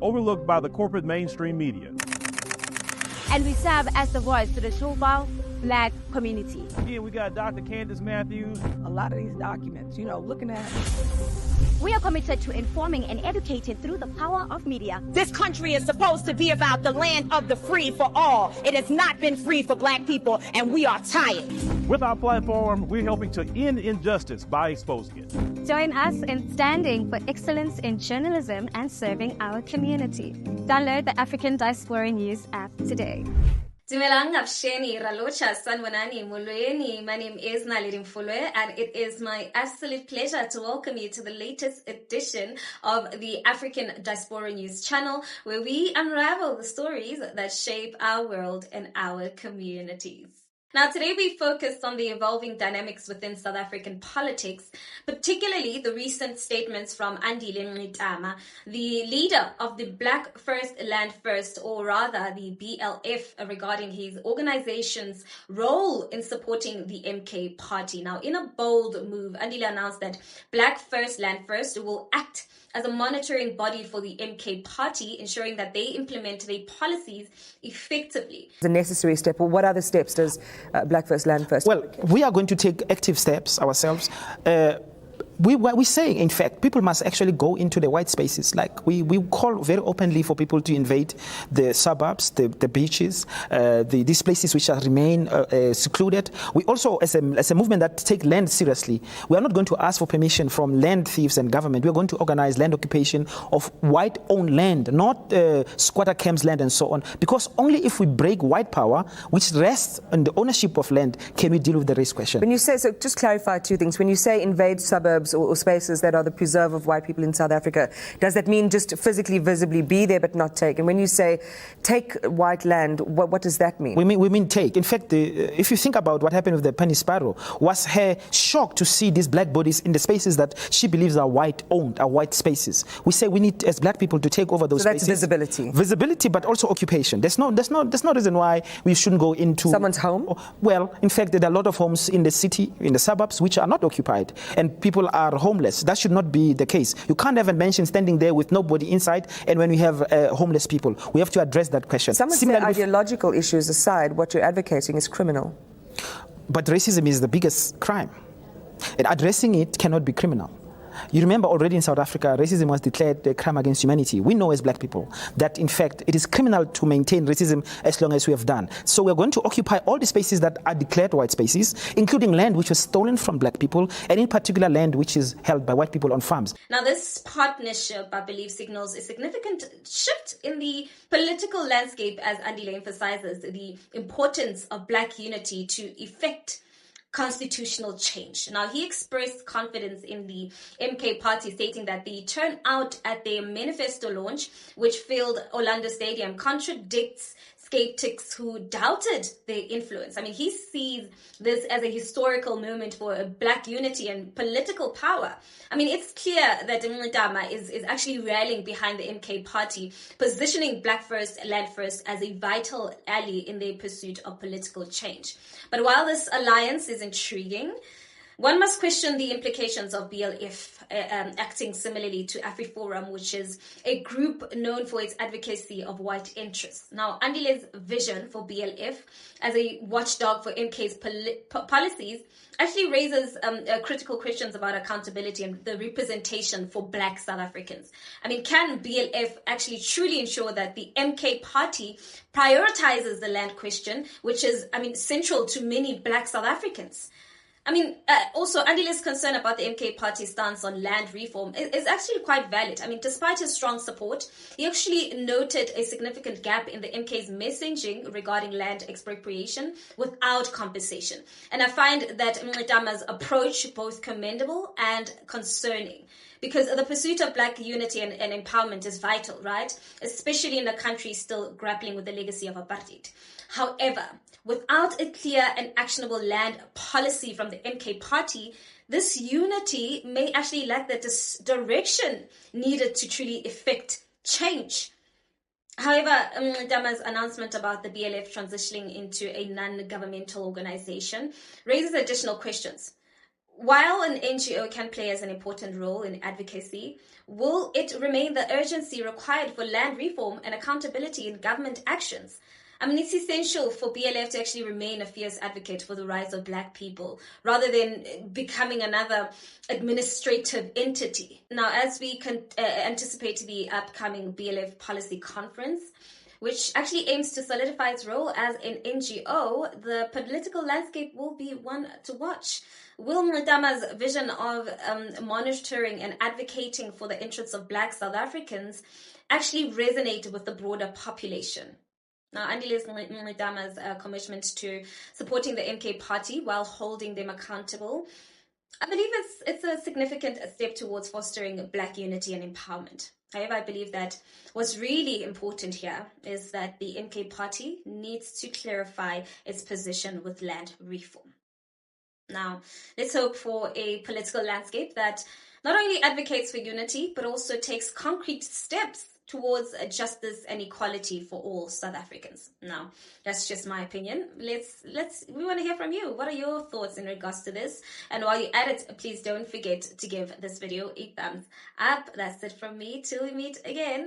overlooked by the corporate mainstream media. And we serve as the voice to the Shofar Black community. Here we got Dr. Candace Matthews. A lot of these documents, looking at. We are committed to informing and educating through the power of media. This country is supposed to be about the land of the free for all. It has not been free for Black people, and we are tired. With our platform, we're helping to end injustice by exposing it. Join us in standing for excellence in journalism and serving our community. Download the African Diaspora News app today. Dumelang Absheni Ralocha Sanwanani Mulweni. My name is Naledi Mfoloe, and it is my absolute pleasure to welcome you to the latest edition of the African Diaspora News channel, where we unravel the stories that shape our world and our communities. Now, today we focused on the evolving dynamics within South African politics, particularly the recent statements from Andile Mngxitama, the leader of the Black First Land First, or rather the BLF, regarding his organization's role in supporting the MK party. Now, in a bold move, Andile announced that Black First Land First will act as a monitoring body for the MK party, ensuring that they implement their policies effectively. The necessary step, or what other steps does Black First Land First? Well, we are going to take active steps ourselves. We say, in fact, people must actually go into the white spaces. Like we call very openly for people to invade the suburbs, the beaches, these places which are remain secluded. We also, as a movement that take land seriously, we are not going to ask for permission from land thieves and government. We are going to organize land occupation of white-owned land, not squatter camps land and so on. Because only if we break white power, which rests on the ownership of land, can we deal with the race question. When you say, so just clarify two things. When you say invade suburbs or spaces that are the preserve of white people in South Africa, does that mean just physically, visibly be there but not take? And when you say take white land, what does that mean? We mean take. In fact, if you think about what happened with the Penny Sparrow, was her shock to see these black bodies in the spaces that she believes are white-owned, are white spaces. We say we need, as black people, to take over those spaces. So that's visibility. Visibility, but also occupation. There's no reason why we shouldn't go into someone's home. Well, in fact, there are a lot of homes in the city, in the suburbs, which are not occupied, and people are homeless. That should not be the case. You can't have a mansion standing there with nobody inside, and when we have homeless people, we have to address that question. Some of the ideological issues aside, what you're advocating is criminal. But racism is the biggest crime, and addressing it cannot be criminal. You remember already in South Africa, racism was declared a crime against humanity. We know as black people that, in fact, it is criminal to maintain racism as long as we have done. So we're going to occupy all the spaces that are declared white spaces, including land which was stolen from black people, and in particular land which is held by white people on farms. Now, this partnership, I believe, signals a significant shift in the political landscape, as Andile emphasizes the importance of black unity to effect constitutional change. Now, he expressed confidence in the MK party, stating that the turnout at their manifesto launch, which filled Orlando Stadium, contradicts skeptics who doubted their influence. I mean, he sees this as a historical moment for black unity and political power. I mean, it's clear that Mngxitama is actually rallying behind the MK party, positioning Black First, Land First as a vital ally in their pursuit of political change. But while this alliance is intriguing, one must question the implications of BLF acting similarly to AfriForum, which is a group known for its advocacy of white interests. Now, Andile's vision for BLF as a watchdog for MK's policies actually raises critical questions about accountability and the representation for black South Africans. I mean, can BLF actually truly ensure that the MK party prioritizes the land question, which is, central to many black South Africans? Also, Andile's concern about the MK party stance on land reform is actually quite valid. Despite his strong support, he actually noted a significant gap in the MK's messaging regarding land expropriation without compensation. And I find that Mngxitama's approach both commendable and concerning, because the pursuit of black unity and empowerment is vital, right? Especially in a country still grappling with the legacy of apartheid. However, without a clear and actionable land policy from the MK party, this unity may actually lack the direction needed to truly effect change. However, Mngxitama's announcement about the BLF transitioning into a non-governmental organization raises additional questions. While an NGO can play as an important role in advocacy, will it remain the urgency required for land reform and accountability in government actions? I mean, it's essential for BLF to actually remain a fierce advocate for the rights of Black people, rather than becoming another administrative entity. Now, as we anticipate the upcoming BLF policy conference, which actually aims to solidify its role as an NGO, the political landscape will be one to watch. Will Mngxitama's vision of monitoring and advocating for the interests of Black South Africans actually resonate with the broader population? Now, Andile Mngxitama's commitment to supporting the MK party while holding them accountable, I believe it's a significant step towards fostering Black unity and empowerment. However, I believe that what's really important here is that the MK party needs to clarify its position with land reform. Now, let's hope for a political landscape that not only advocates for unity, but also takes concrete steps towards justice and equality for all South Africans. Now, that's just my opinion. We want to hear from you. What are your thoughts in regards to this? And while you're at it, please don't forget to give this video a thumbs up. That's it from me. Till we meet again.